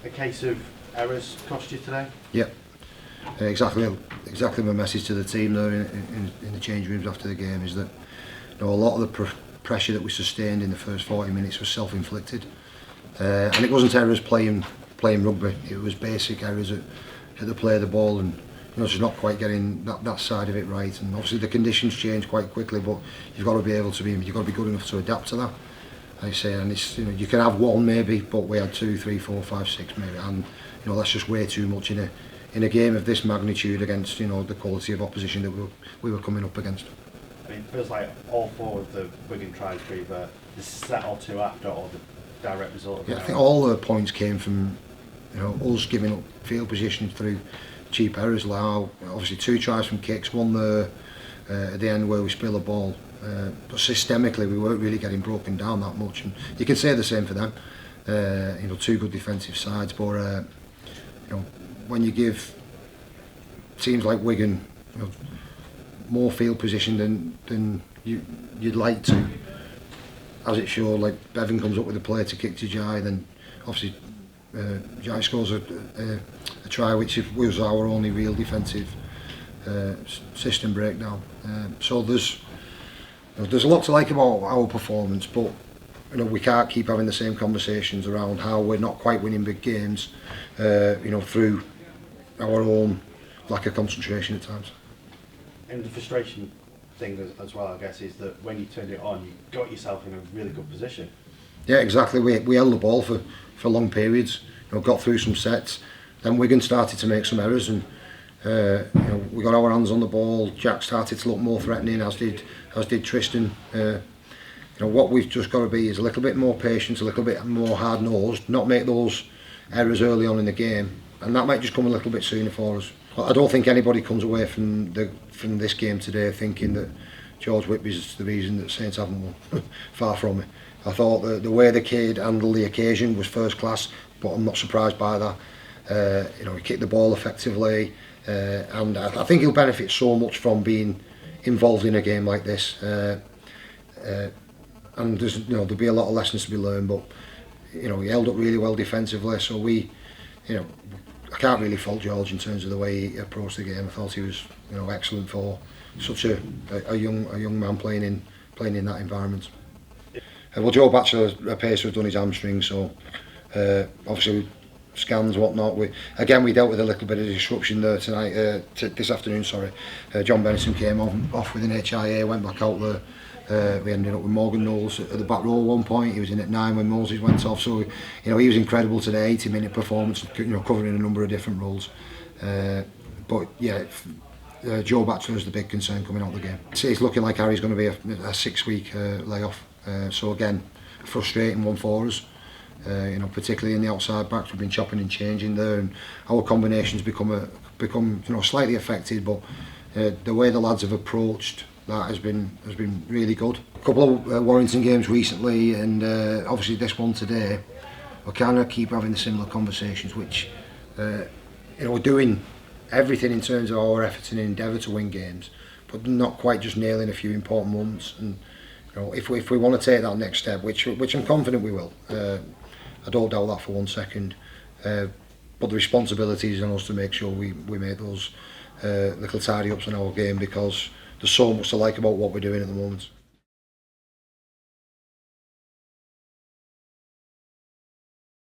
a case of errors cost you today? Yeah, exactly my message to the team there in the change rooms after the game is that a lot of the pressure that we sustained in the first 40 minutes was self-inflicted, and it wasn't errors playing rugby. It was basic errors at the play of the ball and just not quite getting that side of it right. And obviously the conditions change quite quickly, but you've got to be good enough to adapt to that. I say, and it's you can have one maybe, but we had 2, 3, 4, 5, 6 maybe, and that's just way too much in a game of this magnitude against the quality of opposition that we were coming up against. I mean, it feels like all 4 of the Wigan tries were either the set or 2 after or the direct result of I think all the points came from us giving up field position through cheap errors. Like obviously 2 tries from kicks, one there at the end where we spill the ball. But systemically we weren't really getting broken down that much, and you can say the same for them. 2 good defensive sides, but when you give teams like Wigan more field position than you'd like to, as it showed, like Bevan comes up with a play to kick to Jai, then obviously Jai scores a try which was our only real defensive system breakdown. So there's a lot to like about our performance, but we can't keep having the same conversations around how we're not quite winning big games, through our own lack of concentration at times. And the frustration thing as well, I guess, is that when you turned it on, you got yourself in a really good position. Yeah, exactly. We held the ball for long periods, got through some sets. Then Wigan started to make some errors, and we got our hands on the ball. Jack started to look more threatening, as did Tristan. What we've just got to be is a little bit more patient, a little bit more hard-nosed, not make those errors early on in the game, and that might just come a little bit sooner for us. I don't think anybody comes away from this game today thinking that George Whitby's the reason that Saints haven't won. Far from it. I thought that the way the kid handled the occasion was first class, but I'm not surprised by that. He kicked the ball effectively, and I think he'll benefit so much from being involved in a game like this. And there'll be a lot of lessons to be learned, but he held up really well defensively. So I can't really fault George in terms of the way he approached the game. I thought he was excellent for such a young man playing in that environment. Well, Joe Batchelor, a pacer, has done his hamstring, so obviously scans, whatnot. We dealt with a little bit of disruption there tonight, this afternoon. Sorry, John Benson came off with an HIA, went back out there. We ended up with Morgan Knowles at the back row at one point. He was in at 9 when Moses went off, so he was incredible today. 80-minute performance, covering a number of different roles. But yeah, Joe Batchelor is the big concern coming out of the game. It's looking like Harry's going to be a 6-week layoff. So again, a frustrating one for us. Particularly in the outside backs, we've been chopping and changing there, and our combinations become slightly affected. But the way the lads have approached that has been really good. A couple of Warrington games recently, and obviously this one today. We kind of keep having the similar conversations, which we're doing everything in terms of our efforts and endeavour to win games, but not quite just nailing a few important moments. And if we want to take that next step, which I'm confident we will, I don't doubt that for one second. But the responsibility is on us to make sure we make those little tidy ups in our game, because there's so much to like about what we're doing at the moment.